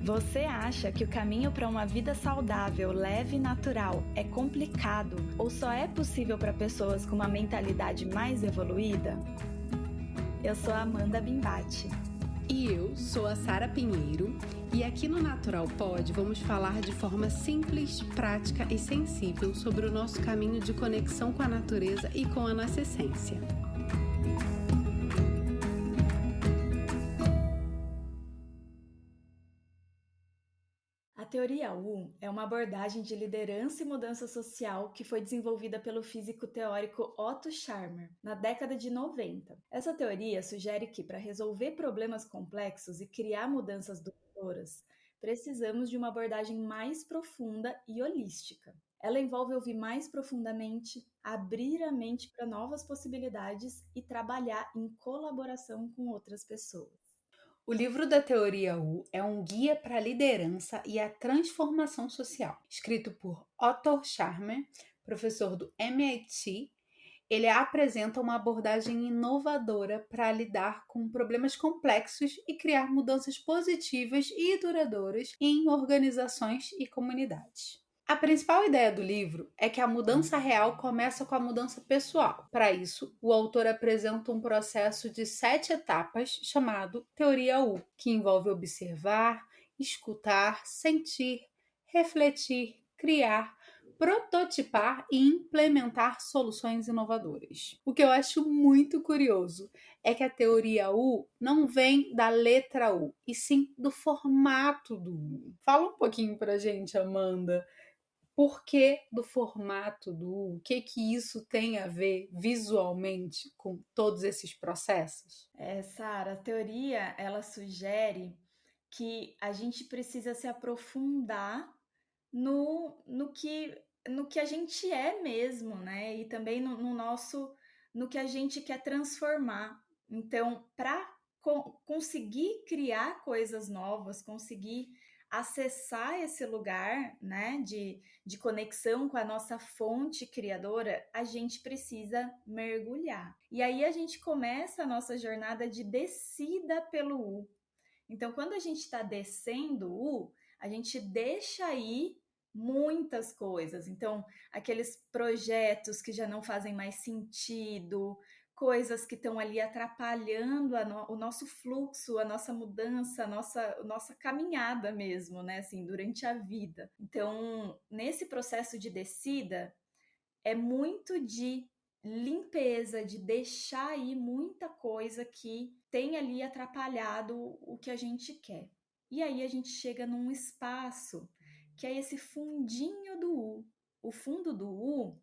Você acha que o caminho para uma vida saudável, leve e natural é complicado ou só é possível para pessoas com uma mentalidade mais evoluída? Eu sou a Amanda Bimbati. E eu sou a Sara Pinheiro, e aqui no Natural Pod vamos falar de forma simples, prática e sensível sobre o nosso caminho de conexão com a natureza e com a nossa essência. A teoria U é uma abordagem de liderança e mudança social que foi desenvolvida pelo físico teórico Otto Scharmer na década de 90. Essa teoria sugere que, para resolver problemas complexos e criar mudanças duradouras, precisamos de uma abordagem mais profunda e holística. Ela envolve ouvir mais profundamente, abrir a mente para novas possibilidades e trabalhar em colaboração com outras pessoas. O livro da Teoria U é um guia para a liderança e a transformação social, escrito por Otto Scharmer, professor do MIT. Ele apresenta uma abordagem inovadora para lidar com problemas complexos e criar mudanças positivas e duradouras em organizações e comunidades. A principal ideia do livro é que a mudança real começa com a mudança pessoal. Para isso, o autor apresenta um processo de 7 etapas chamado Teoria U, que envolve observar, escutar, sentir, refletir, criar, prototipar e implementar soluções inovadoras. O que eu acho muito curioso é que a teoria U não vem da letra U, e sim do formato do U. Fala um pouquinho pra gente, Amanda. Por que do formato do U? O que isso tem a ver visualmente com todos esses processos? Sara, a teoria ela sugere que a gente precisa se aprofundar no que a gente é mesmo, né? E também no que a gente quer transformar. Então, para conseguir criar coisas novas, conseguir acessar esse lugar, né, de conexão com a nossa fonte criadora, a gente precisa mergulhar. E aí a gente começa a nossa jornada de descida pelo U. Então, quando a gente está descendo o U, a gente deixa aí muitas coisas. Então, aqueles projetos que já não fazem mais sentido, coisas que estão ali atrapalhando o nosso fluxo, a nossa mudança, a nossa caminhada mesmo, né? Assim, durante a vida. Então, nesse processo de descida, é muito de limpeza, de deixar aí muita coisa que tem ali atrapalhado o que a gente quer. E aí a gente chega num espaço que é esse fundinho do U. O fundo do U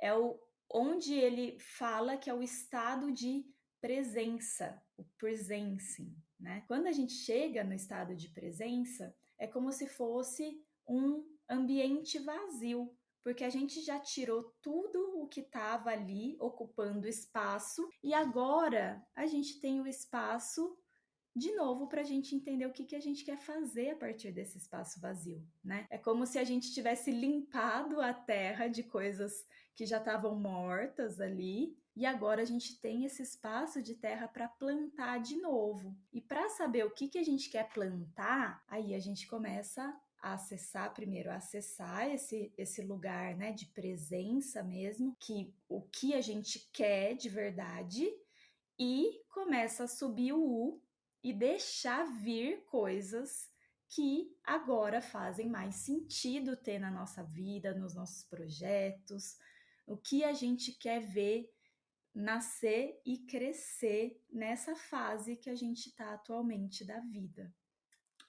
é onde ele fala que é o estado de presença, o presencing, né? Quando a gente chega no estado de presença, é como se fosse um ambiente vazio, porque a gente já tirou tudo o que estava ali ocupando espaço e agora a gente tem o espaço de novo para a gente entender o que a gente quer fazer a partir desse espaço vazio, né? É como se a gente tivesse limpado a terra de coisas que já estavam mortas ali e agora a gente tem esse espaço de terra para plantar de novo. E para saber o que a gente quer plantar, aí a gente começa a acessar primeiro, a acessar esse lugar, né, de presença mesmo, que o que a gente quer de verdade, e começa a subir o U e deixar vir coisas que agora fazem mais sentido ter na nossa vida, nos nossos projetos, o que a gente quer ver nascer e crescer nessa fase que a gente está atualmente da vida.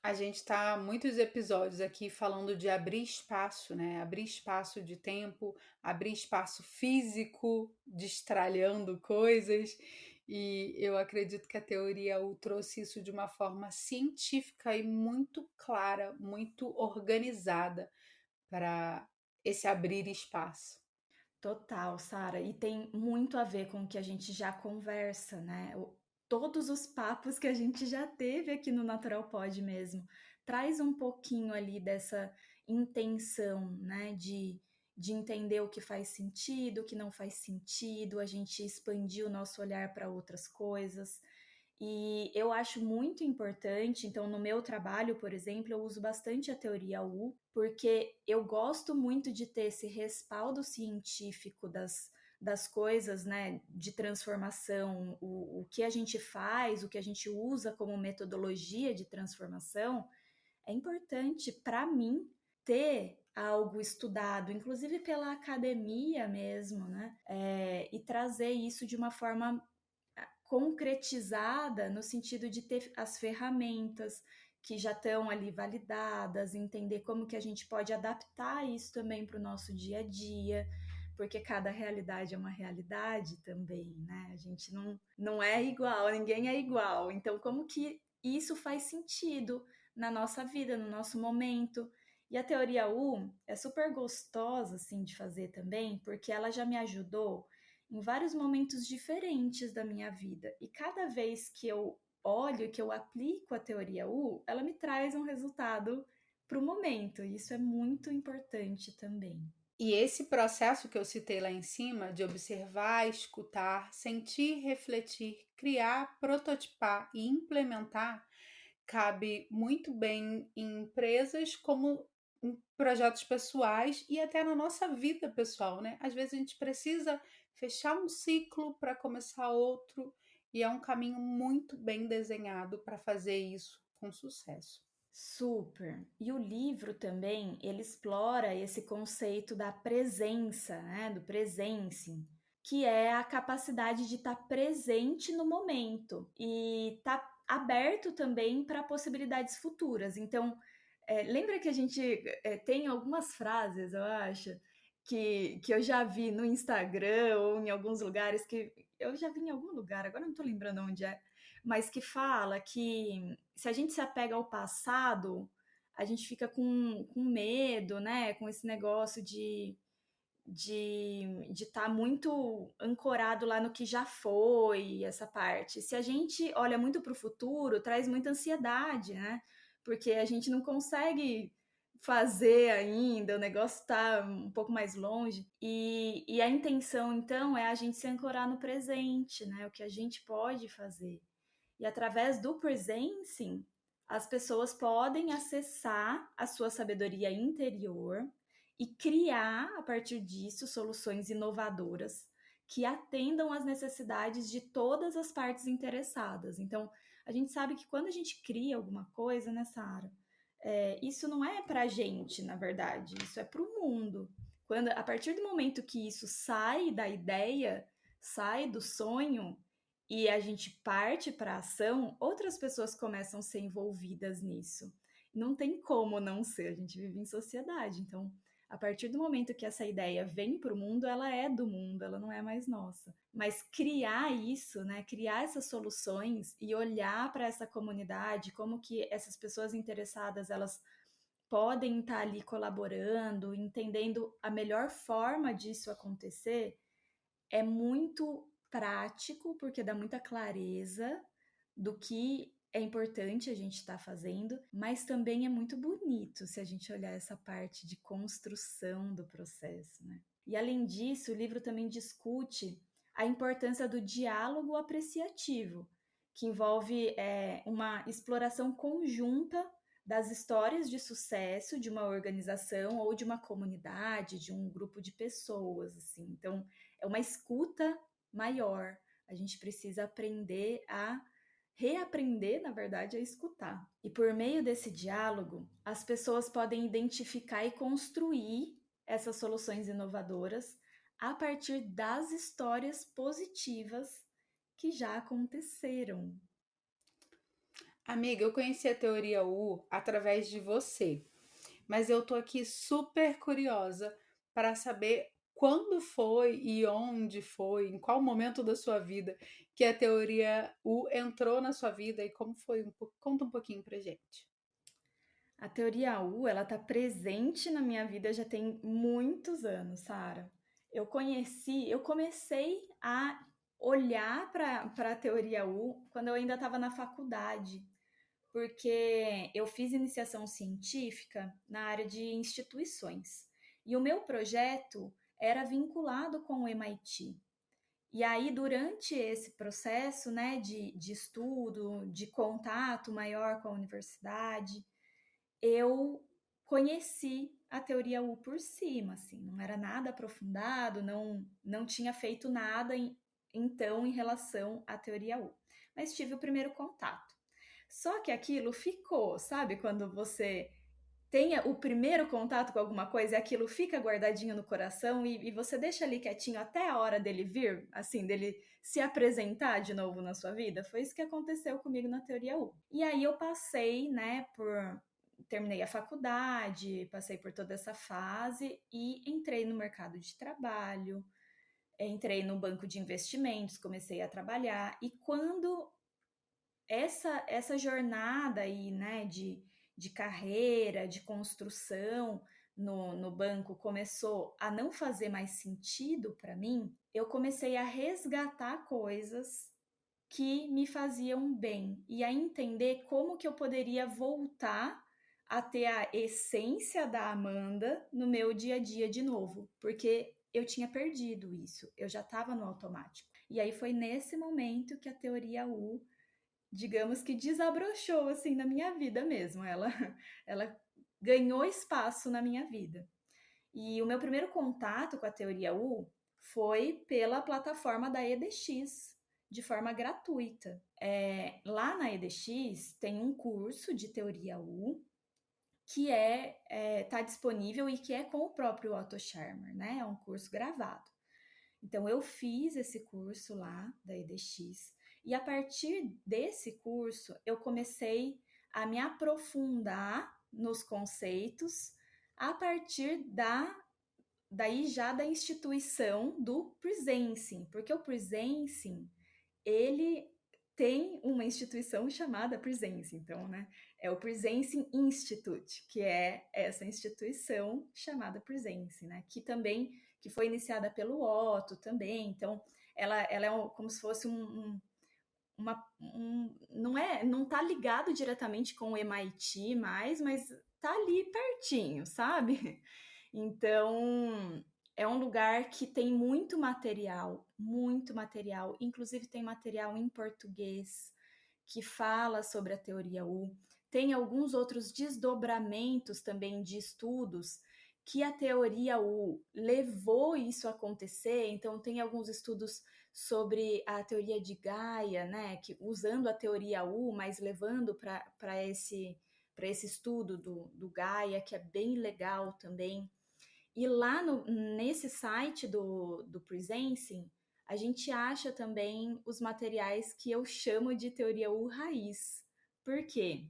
A gente está muitos episódios aqui falando de abrir espaço, né? Abrir espaço de tempo, abrir espaço físico, destralhando coisas. E eu acredito que a teoria U trouxe isso de uma forma científica e muito clara, muito organizada para esse abrir espaço. Total, Sara, e tem muito a ver com o que a gente já conversa, né? Todos os papos que a gente já teve aqui no Natural Pod mesmo, traz um pouquinho ali dessa intenção, né? De entender o que faz sentido, o que não faz sentido, a gente expandir o nosso olhar para outras coisas. E eu acho muito importante, então, no meu trabalho, por exemplo, eu uso bastante a teoria U, porque eu gosto muito de ter esse respaldo científico das coisas, né, de transformação, o que a gente faz, o que a gente usa como metodologia de transformação, é importante para mim ter algo estudado, inclusive pela academia mesmo, né? E trazer isso de uma forma concretizada no sentido de ter as ferramentas que já estão ali validadas, entender como que a gente pode adaptar isso também para o nosso dia a dia, porque cada realidade é uma realidade também, né? A gente não é igual, ninguém é igual. Então, como que isso faz sentido na nossa vida, no nosso momento? E a teoria U é super gostosa assim de fazer também, porque ela já me ajudou em vários momentos diferentes da minha vida. E cada vez que eu olho, que eu aplico a teoria U, ela me traz um resultado para o momento. E isso é muito importante também. E esse processo que eu citei lá em cima, de observar, escutar, sentir, refletir, criar, prototipar e implementar, cabe muito bem em empresas como em projetos pessoais e até na nossa vida pessoal, né? Às vezes a gente precisa fechar um ciclo para começar outro e é um caminho muito bem desenhado para fazer isso com sucesso. Super. E o livro também, ele explora esse conceito da presença, né, do presencing, que é a capacidade de estar presente no momento e estar aberto também para possibilidades futuras. Então, lembra que a gente tem algumas frases, eu acho, que eu já vi no Instagram ou em alguns lugares que eu já vi em algum lugar, agora não estou lembrando onde é, mas que fala que se a gente se apega ao passado, a gente fica com medo, né? Com esse negócio de estar muito ancorado lá no que já foi, essa parte. Se a gente olha muito para o futuro, traz muita ansiedade, né? Porque a gente não consegue fazer ainda, o negócio está um pouco mais longe. E a intenção, então, é a gente se ancorar no presente, né? O que a gente pode fazer. E através do presencing, as pessoas podem acessar a sua sabedoria interior e criar, a partir disso, soluções inovadoras que atendam às necessidades de todas as partes interessadas. Então, a gente sabe que quando a gente cria alguma coisa, né, Sara, isso não é para a gente, na verdade, isso é para o mundo. A partir do momento que isso sai da ideia, sai do sonho, e a gente parte para a ação, outras pessoas começam a ser envolvidas nisso. Não tem como não ser, a gente vive em sociedade. Então, a partir do momento que essa ideia vem para o mundo, ela é do mundo, ela não é mais nossa. Mas criar isso, né, criar essas soluções e olhar para essa comunidade, como que essas pessoas interessadas, elas podem estar ali colaborando, entendendo a melhor forma disso acontecer, é muito prático, porque dá muita clareza do que é importante a gente estar fazendo, mas também é muito bonito se a gente olhar essa parte de construção do processo, né? E além disso, o livro também discute a importância do diálogo apreciativo, que envolve uma exploração conjunta das histórias de sucesso de uma organização ou de uma comunidade, de um grupo de pessoas, assim. Então, é uma escuta maior. A gente precisa aprender a reaprender, na verdade, a escutar. E por meio desse diálogo, as pessoas podem identificar e construir essas soluções inovadoras a partir das histórias positivas que já aconteceram. Amiga, eu conheci a teoria U através de você, mas eu tô aqui super curiosa para saber quando foi e onde foi, em qual momento da sua vida que a teoria U entrou na sua vida e como foi. Conta um pouquinho pra gente. A teoria U, ela tá presente na minha vida já tem muitos anos, Sara. Eu comecei a olhar para a teoria U quando eu ainda estava na faculdade, porque eu fiz iniciação científica na área de instituições. E o meu projeto era vinculado com o MIT. E aí, durante esse processo, né, de estudo, de contato maior com a universidade, eu conheci a teoria U por cima, assim, não era nada aprofundado, não tinha feito nada então em relação à teoria U, mas tive o primeiro contato. Só que aquilo ficou, sabe, quando você tenha o primeiro contato com alguma coisa e aquilo fica guardadinho no coração e você deixa ali quietinho até a hora dele vir, assim, dele se apresentar de novo na sua vida, foi isso que aconteceu comigo na teoria U. E aí eu passei, né, terminei a faculdade, passei por toda essa fase e entrei no mercado de trabalho, entrei no banco de investimentos, comecei a trabalhar e quando essa jornada aí, né, de carreira, de construção no banco começou a não fazer mais sentido para mim, eu comecei a resgatar coisas que me faziam bem e a entender como que eu poderia voltar a ter a essência da Amanda no meu dia a dia de novo, porque eu tinha perdido isso, eu já estava no automático. E aí foi nesse momento que a teoria U, digamos que desabrochou assim na minha vida mesmo. Ela ganhou espaço na minha vida. E o meu primeiro contato com a teoria U foi pela plataforma da EDX, de forma gratuita. Lá na EDX tem um curso de teoria U que tá disponível e que é com o próprio Otto Scharmer, né? É um curso gravado. Então eu fiz esse curso lá da EDX e a partir desse curso eu comecei a me aprofundar nos conceitos a partir daí já da instituição do Presencing, porque o Presencing ele tem uma instituição chamada Presencing, então, né, é o Presencing Institute, que é essa instituição chamada Presencing, né, que foi iniciada pelo Otto também, então ela é como se fosse não tá ligado diretamente com o MIT mais, mas tá ali pertinho, sabe? Então, é um lugar que tem muito material, inclusive tem material em português que fala sobre a teoria U. Tem alguns outros desdobramentos também de estudos que a teoria U levou isso a acontecer. Então, tem alguns estudos sobre a teoria de Gaia, né, que usando a teoria U, mas levando para esse estudo do Gaia, que é bem legal também. E lá nesse site do Presencing, a gente acha também os materiais que eu chamo de teoria U raiz. Por quê?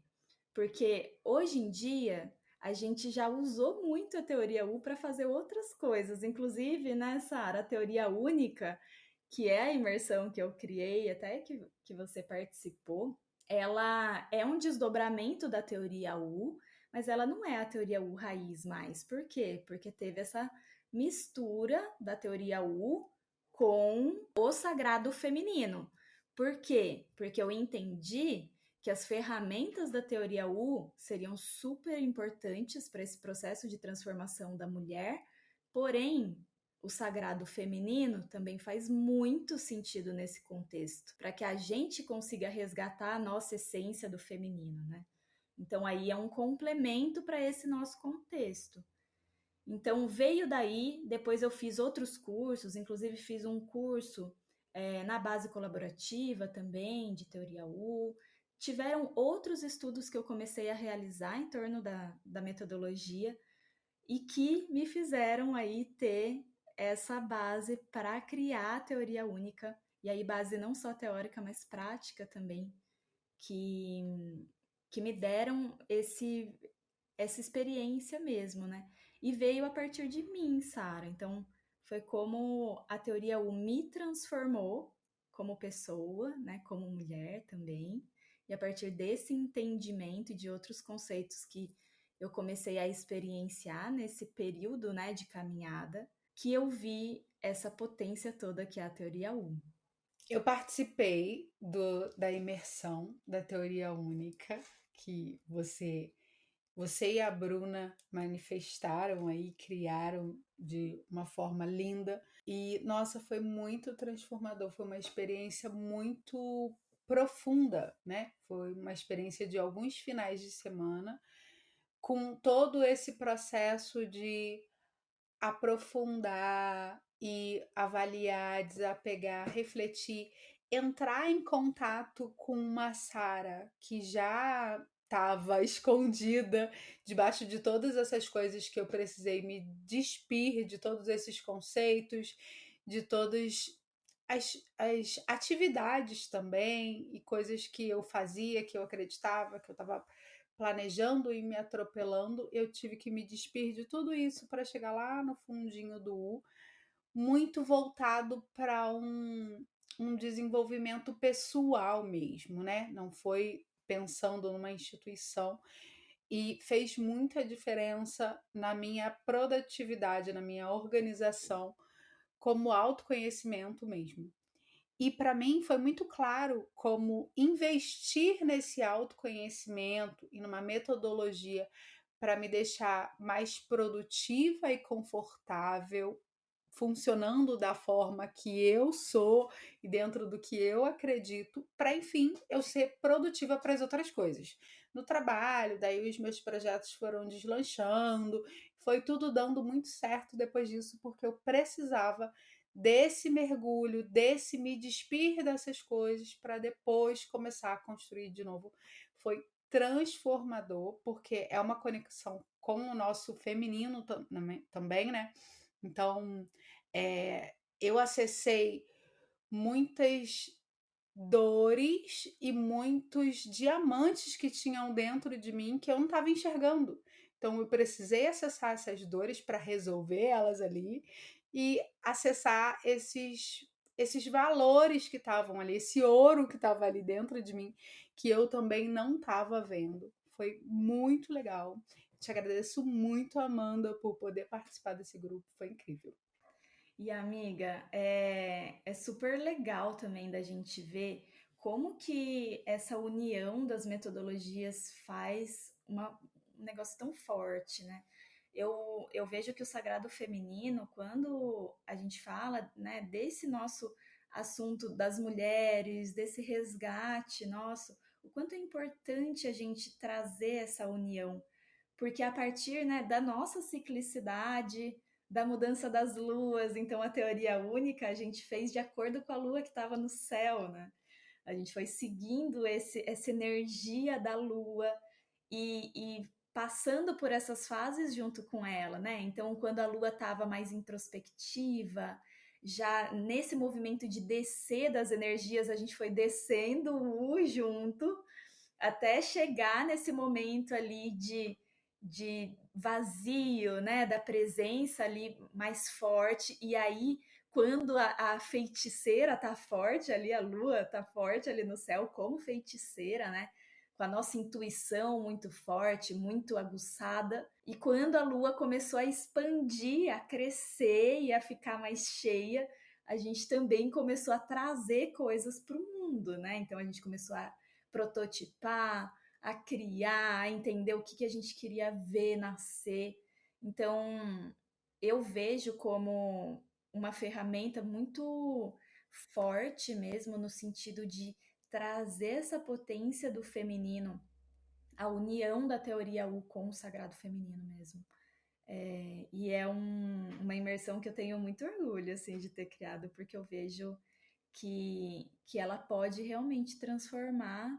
Porque hoje em dia a gente já usou muito a teoria U para fazer outras coisas, inclusive nessa área, a teoria única, que é a imersão que eu criei, até que você participou, ela é um desdobramento da teoria U, mas ela não é a teoria U raiz mais. Por quê? Porque teve essa mistura da teoria U com o sagrado feminino. Por quê? Porque eu entendi que as ferramentas da teoria U seriam super importantes para esse processo de transformação da mulher, porém, o sagrado feminino também faz muito sentido nesse contexto, para que a gente consiga resgatar a nossa essência do feminino, né? Então aí é um complemento para esse nosso contexto. Então veio daí, depois eu fiz outros cursos, inclusive fiz um curso na base colaborativa também, de teoria U. Tiveram outros estudos que eu comecei a realizar em torno da metodologia e que me fizeram aí ter essa base para criar a teoria única, e aí base não só teórica, mas prática também, que me deram essa experiência mesmo, né? E veio a partir de mim, Sara. Então, foi como a teoria U me transformou como pessoa, né? Como mulher também. E a partir desse entendimento e de outros conceitos que eu comecei a experienciar nesse período, né, de caminhada, que eu vi essa potência toda que é a teoria U. Eu participei da imersão da teoria única que você você e a Bruna manifestaram aí, criaram de uma forma linda. E, nossa, foi muito transformador, foi uma experiência muito profunda, né? Foi uma experiência de alguns finais de semana, com todo esse processo de aprofundar e avaliar, desapegar, refletir, entrar em contato com uma Sara que já estava escondida debaixo de todas essas coisas que eu precisei me despir de todos esses conceitos, de todas as atividades também e coisas que eu fazia, que eu acreditava, que eu estava planejando e me atropelando, eu tive que me despir de tudo isso para chegar lá no fundinho do U, muito voltado para um desenvolvimento pessoal mesmo, né? Não foi pensando numa instituição e fez muita diferença na minha produtividade, na minha organização, como autoconhecimento mesmo. E para mim foi muito claro como investir nesse autoconhecimento e numa metodologia para me deixar mais produtiva e confortável, funcionando da forma que eu sou e dentro do que eu acredito, para enfim eu ser produtiva para as outras coisas. No trabalho, daí os meus projetos foram deslanchando, foi tudo dando muito certo depois disso, porque eu precisava desse mergulho, desse me despir dessas coisas para depois começar a construir de novo. Foi transformador, porque é uma conexão com o nosso feminino também, né? Então, eu acessei muitas dores e muitos diamantes que tinham dentro de mim que eu não estava enxergando. Então eu precisei acessar essas dores para resolver elas ali e acessar esses valores que estavam ali, esse ouro que estava ali dentro de mim, que eu também não estava vendo. Foi muito legal. Te agradeço muito, Amanda, por poder participar desse grupo. Foi incrível. E amiga, é super legal também da gente ver como que essa união das metodologias faz um negócio tão forte, né? Eu vejo que o sagrado feminino, quando a gente fala, né, desse nosso assunto das mulheres, desse resgate nosso, o quanto é importante a gente trazer essa união, porque a partir, né, da nossa ciclicidade, da mudança das luas, então a teoria única a gente fez de acordo com a lua que estava no céu, né? A gente foi seguindo essa energia da lua e passando por essas fases junto com ela, né? Então, quando a lua estava mais introspectiva, já nesse movimento de descer das energias, a gente foi descendo o U junto, até chegar nesse momento ali de vazio, né, da presença ali mais forte, e aí quando a feiticeira tá forte ali, a lua tá forte ali no céu como feiticeira, né, com a nossa intuição muito forte, muito aguçada, e quando a lua começou a expandir, a crescer e a ficar mais cheia, a gente também começou a trazer coisas para o mundo, né? Então a gente começou a prototipar, a criar, a entender o que a gente queria ver nascer. Então, eu vejo como uma ferramenta muito forte mesmo, no sentido de trazer essa potência do feminino, a união da teoria U com o sagrado feminino mesmo. E é uma imersão que eu tenho muito orgulho assim, de ter criado, porque eu vejo que ela pode realmente transformar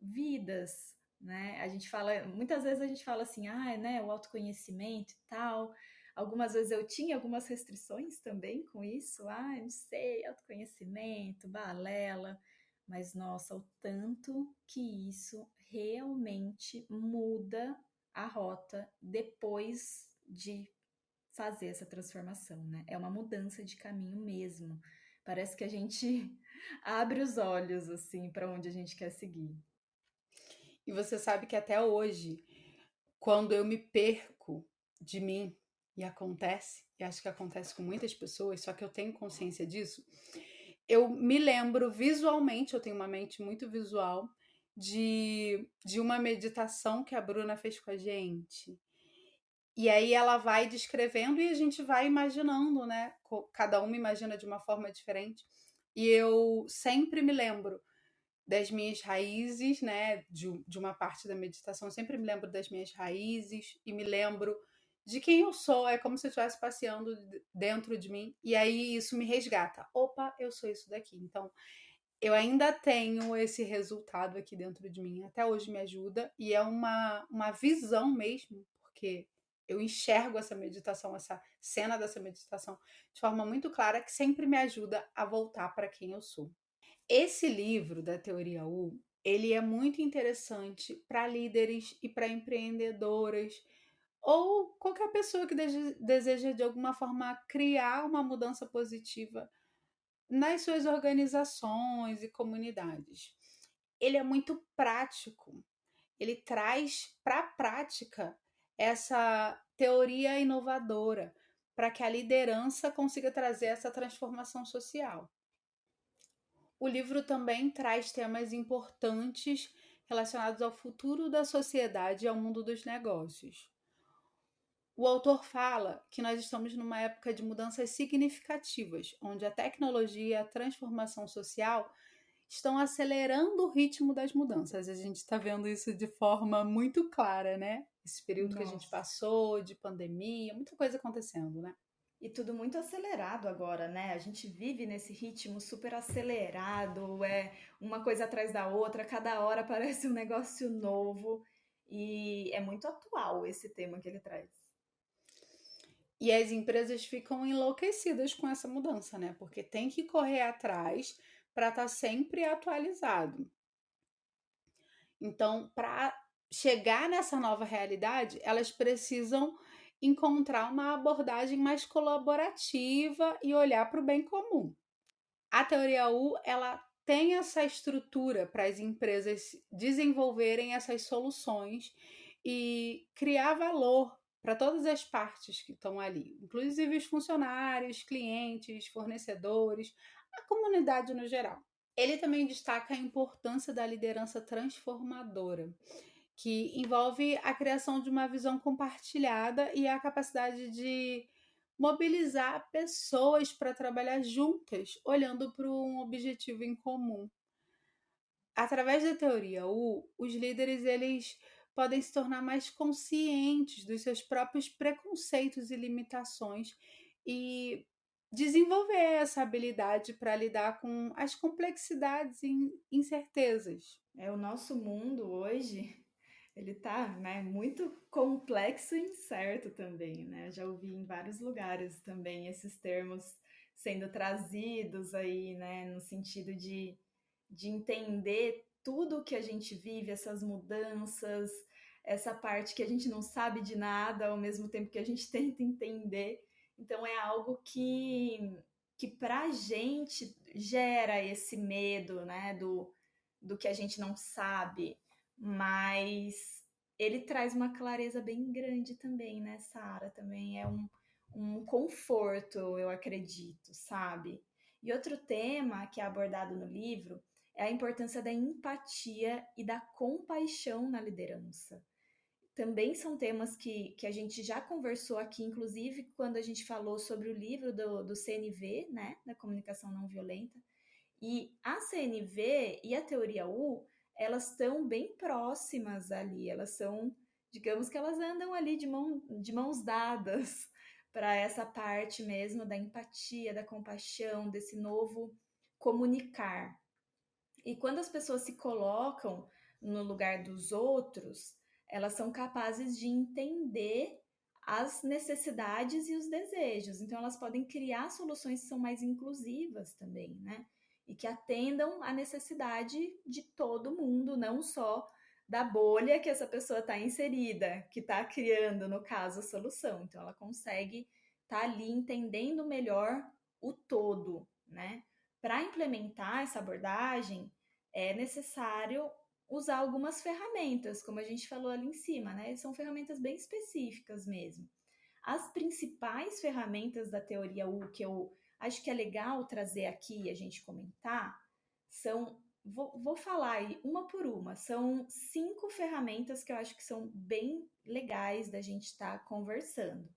vidas, né? A gente fala, muitas vezes a gente fala assim, ah, né, o autoconhecimento e tal. Algumas vezes eu tinha algumas restrições também com isso, ah, não sei, autoconhecimento, balela, mas nossa, o tanto que isso realmente muda a rota depois de fazer essa transformação, né? É uma mudança de caminho mesmo. Parece que a gente abre os olhos assim para onde a gente quer seguir. E você sabe que até hoje, quando eu me perco de mim, e acontece, e acho que acontece com muitas pessoas, só que eu tenho consciência disso, eu me lembro visualmente, eu tenho uma mente muito visual, de uma meditação que a Bruna fez com a gente. E aí ela vai descrevendo e a gente vai imaginando, né? Cada uma imagina de uma forma diferente. E eu sempre me lembro das minhas raízes, né? De uma parte da meditação, eu sempre me lembro das minhas raízes e me lembro de quem eu sou. É como se eu estivesse passeando dentro de mim. E aí isso me resgata. Opa, eu sou isso daqui. Então, eu ainda tenho esse resultado aqui dentro de mim. Até hoje me ajuda. E é uma visão mesmo, porque eu enxergo essa meditação, essa cena dessa meditação, de forma muito clara, que sempre me ajuda a voltar para quem eu sou. Esse livro da Teoria U, ele é muito interessante para líderes e para empreendedoras ou qualquer pessoa que deseja de alguma forma criar uma mudança positiva nas suas organizações e comunidades. Ele é muito prático. Ele traz para a prática essa teoria inovadora para que a liderança consiga trazer essa transformação social. O livro também traz temas importantes relacionados ao futuro da sociedade e ao mundo dos negócios. O autor fala que nós estamos numa época de mudanças significativas, onde a tecnologia e a transformação social estão acelerando o ritmo das mudanças. A gente está vendo isso de forma muito clara, né? Esse período que a gente Nossa. passou, de pandemia, muita coisa acontecendo, né? E tudo muito acelerado agora, né? A gente vive nesse ritmo super acelerado, é uma coisa atrás da outra, cada hora parece um negócio novo. E é muito atual esse tema que ele traz. E as empresas ficam enlouquecidas com essa mudança, né? Porque tem que correr atrás para estar sempre atualizado. Então, para chegar nessa nova realidade, elas precisam encontrar uma abordagem mais colaborativa e olhar para o bem comum. A teoria U, ela tem essa estrutura para as empresas desenvolverem essas soluções e criar valor para todas as partes que estão ali, inclusive os funcionários, clientes, fornecedores, a comunidade no geral. Ele também destaca a importância da liderança transformadora, que envolve a criação de uma visão compartilhada e a capacidade de mobilizar pessoas para trabalhar juntas, olhando para um objetivo em comum. Através da teoria U, os líderes eles podem se tornar mais conscientes dos seus próprios preconceitos e limitações e desenvolver essa habilidade para lidar com as complexidades e incertezas. É o nosso mundo hoje, ele tá, né, muito complexo e incerto também, né? Eu já ouvi em vários lugares também esses termos sendo trazidos aí, né, no sentido de entender tudo o que a gente vive, essas mudanças, essa parte que a gente não sabe de nada, ao mesmo tempo que a gente tenta entender. Então é algo que para a gente gera esse medo, né, do que a gente não sabe, mas ele traz uma clareza bem grande também, né, Sara? Também é um conforto, eu acredito, sabe? E outro tema que é abordado no livro é a importância da empatia e da compaixão na liderança. Também são temas que a gente já conversou aqui, inclusive quando a gente falou sobre o livro do CNV, né, da comunicação não violenta. E a CNV e a teoria U, elas estão bem próximas ali, elas são, digamos que elas andam ali de mãos dadas para essa parte mesmo da empatia, da compaixão, desse novo comunicar. E quando as pessoas se colocam no lugar dos outros, elas são capazes de entender as necessidades e os desejos. Então, elas podem criar soluções que são mais inclusivas também, né? E que atendam à necessidade de todo mundo, não só da bolha que essa pessoa está inserida, que está criando, no caso, a solução. Então, ela consegue estar ali entendendo melhor o todo, né? Para implementar essa abordagem, é necessário usar algumas ferramentas, como a gente falou ali em cima, né? São ferramentas bem específicas mesmo. As principais ferramentas da teoria U que eu acho que é legal trazer aqui e a gente comentar são vou falar aí uma por uma. São 5 ferramentas que eu acho que são bem legais da gente estar conversando.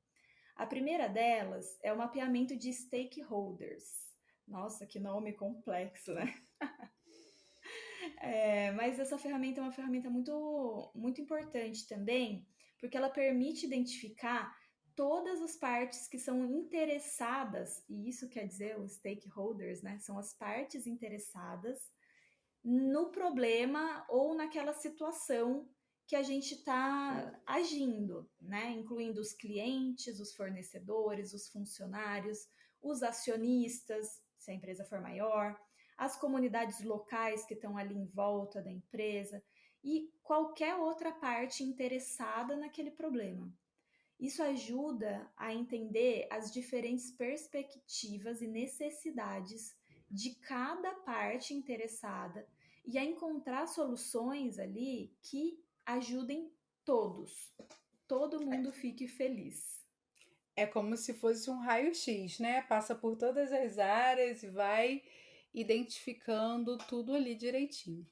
A primeira delas é o mapeamento de stakeholders. Nossa, que nome complexo, né? Mas essa ferramenta é uma ferramenta muito importante também, porque ela permite identificar todas as partes que são interessadas, e isso quer dizer os stakeholders, né? São as partes interessadas no problema ou naquela situação que a gente está agindo, né? Incluindo os clientes, os fornecedores, os funcionários, os acionistas, se a empresa for maior, as comunidades locais que estão ali em volta da empresa e qualquer outra parte interessada naquele problema. Isso ajuda a entender as diferentes perspectivas e necessidades de cada parte interessada e a encontrar soluções ali que ajudem todos, todo mundo fique feliz. É como se fosse um raio-x, né? Passa por todas as áreas e vai identificando tudo ali direitinho.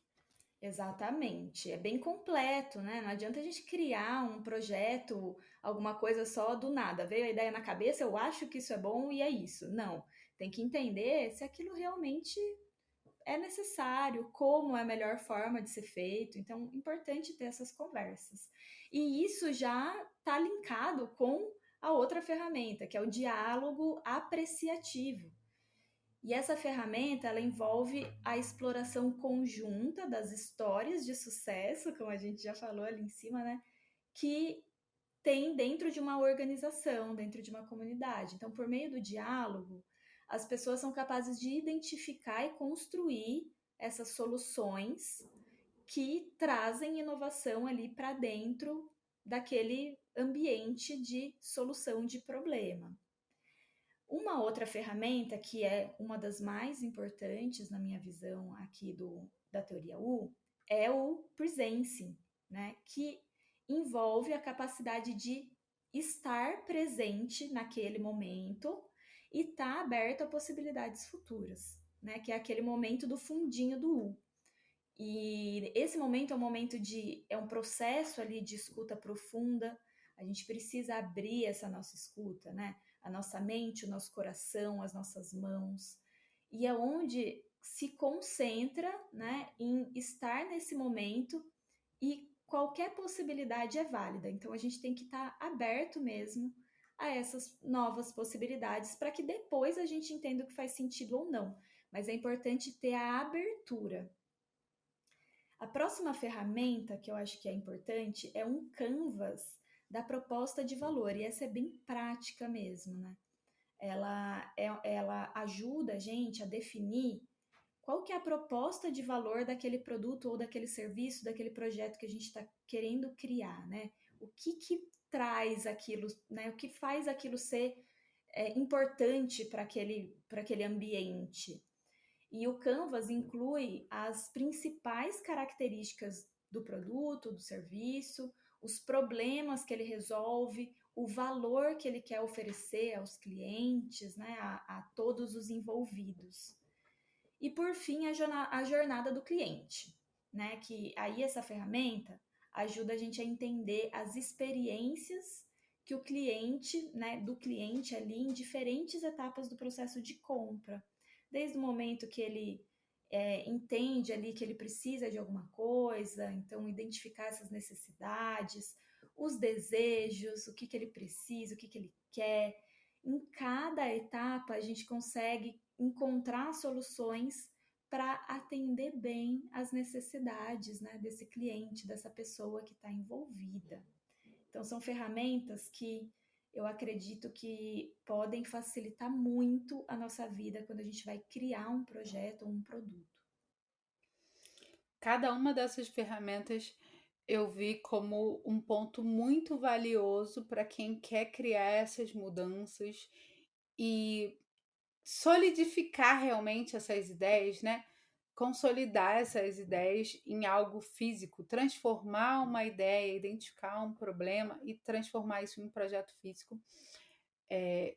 Exatamente, é bem completo, né? Não adianta a gente criar um projeto, alguma coisa só do nada. Veio a ideia na cabeça, eu acho que isso é bom e é isso. Não, tem que entender se aquilo realmente é necessário, como é a melhor forma de ser feito. Então, é importante ter essas conversas. E isso já está linkado com a outra ferramenta, que é o diálogo apreciativo. E essa ferramenta, ela envolve a exploração conjunta das histórias de sucesso, como a gente já falou ali em cima, né? Que tem dentro de uma organização, dentro de uma comunidade. Então, por meio do diálogo, as pessoas são capazes de identificar e construir essas soluções que trazem inovação ali para dentro daquele ambiente de solução de problema. Uma outra ferramenta que é uma das mais importantes na minha visão aqui da teoria U é o Presence, né? Que envolve a capacidade de estar presente naquele momento e estar aberto a possibilidades futuras, né? Que é aquele momento do fundinho do U. E esse momento é um momento é um processo ali de escuta profunda. A gente precisa abrir essa nossa escuta, né? A nossa mente, o nosso coração, as nossas mãos. E é onde se concentra, né, em estar nesse momento e qualquer possibilidade é válida. Então a gente tem que estar aberto mesmo a essas novas possibilidades para que depois a gente entenda o que faz sentido ou não. Mas é importante ter a abertura. A próxima ferramenta que eu acho que é importante é um canvas da proposta de valor, e essa é bem prática mesmo, né? Ela ajuda a gente a definir qual que é a proposta de valor daquele produto ou daquele serviço, daquele projeto que a gente está querendo criar, né? O que traz aquilo, né? O que faz aquilo ser importante para aquele ambiente. E o Canvas inclui as principais características do produto, do serviço, os problemas que ele resolve, o valor que ele quer oferecer aos clientes, né, a todos os envolvidos. E por fim, a jornada do cliente, né, que aí essa ferramenta ajuda a gente a entender as experiências que o cliente, né, do cliente ali em diferentes etapas do processo de compra, desde o momento que ele entende ali que ele precisa de alguma coisa, então identificar essas necessidades, os desejos, o que ele precisa, o que ele quer. Em cada etapa, a gente consegue encontrar soluções para atender bem as necessidades, né, desse cliente, dessa pessoa que está envolvida. Então, são ferramentas que eu acredito que podem facilitar muito a nossa vida quando a gente vai criar um projeto ou um produto. Cada uma dessas ferramentas eu vi como um ponto muito valioso para quem quer criar essas mudanças e solidificar realmente essas ideias, né? Consolidar essas ideias em algo físico, transformar uma ideia, identificar um problema e transformar isso em um projeto físico.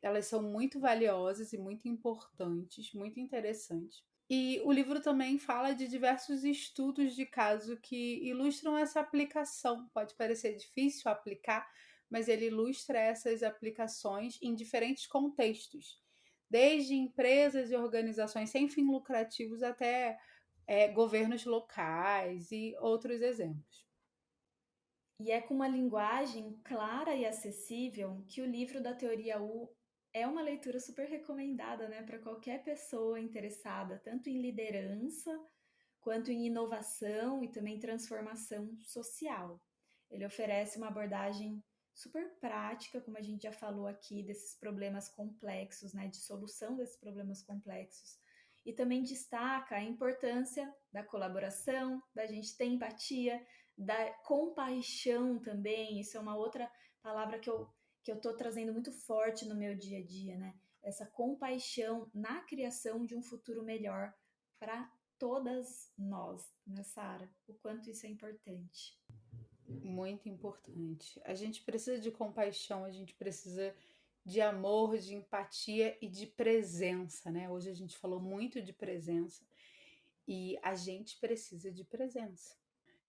Elas são muito valiosas e muito importantes, muito interessantes. E o livro também fala de diversos estudos de caso que ilustram essa aplicação. Pode parecer difícil aplicar, mas ele ilustra essas aplicações em diferentes contextos, desde empresas e organizações sem fins lucrativos até governos locais e outros exemplos. E é com uma linguagem clara e acessível que o livro da Teoria U é uma leitura super recomendada, né, para qualquer pessoa interessada, tanto em liderança, quanto em inovação e também transformação social. Ele oferece uma abordagem super prática, como a gente já falou aqui, desses problemas complexos, né, de solução desses problemas complexos. E também destaca a importância da colaboração, da gente ter empatia, da compaixão também. Isso é uma outra palavra que eu estou trazendo muito forte no meu dia a dia, né? Essa compaixão na criação de um futuro melhor para todas nós, né, Sara? O quanto isso é importante. Muito importante. A gente precisa de compaixão, a gente precisa de amor, de empatia e de presença, né? Hoje a gente falou muito de presença e a gente precisa de presença.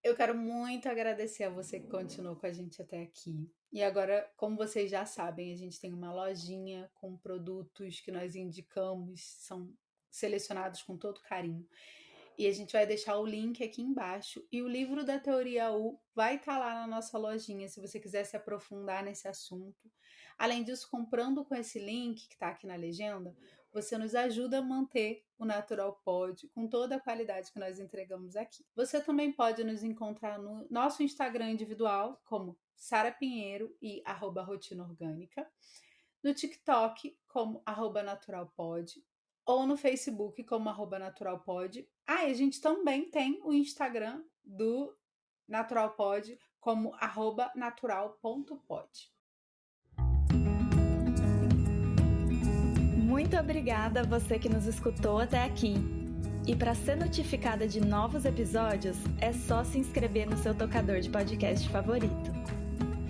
Eu quero muito agradecer a você que continuou com a gente até aqui. E agora, como vocês já sabem, a gente tem uma lojinha com produtos que nós indicamos, são selecionados com todo carinho. E a gente vai deixar o link aqui embaixo. E o livro da Teoria U vai estar lá na nossa lojinha, se você quiser se aprofundar nesse assunto. Além disso, comprando com esse link que está aqui na legenda, você nos ajuda a manter o Natural Pod com toda a qualidade que nós entregamos aqui. Você também pode nos encontrar no nosso Instagram individual, como Sara Pinheiro e @rotinaorgânica, no TikTok como @naturalpod, ou no Facebook como @naturalpod. E a gente também tem o Instagram do Naturalpod como @natural.pod. Muito obrigada a você que nos escutou até aqui. E para ser notificada de novos episódios, é só se inscrever no seu tocador de podcast favorito.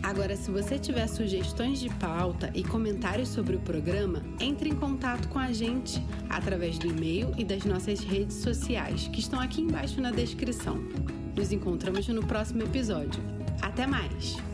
Agora, se você tiver sugestões de pauta e comentários sobre o programa, entre em contato com a gente através do e-mail e das nossas redes sociais, que estão aqui embaixo na descrição. Nos encontramos no próximo episódio. Até mais!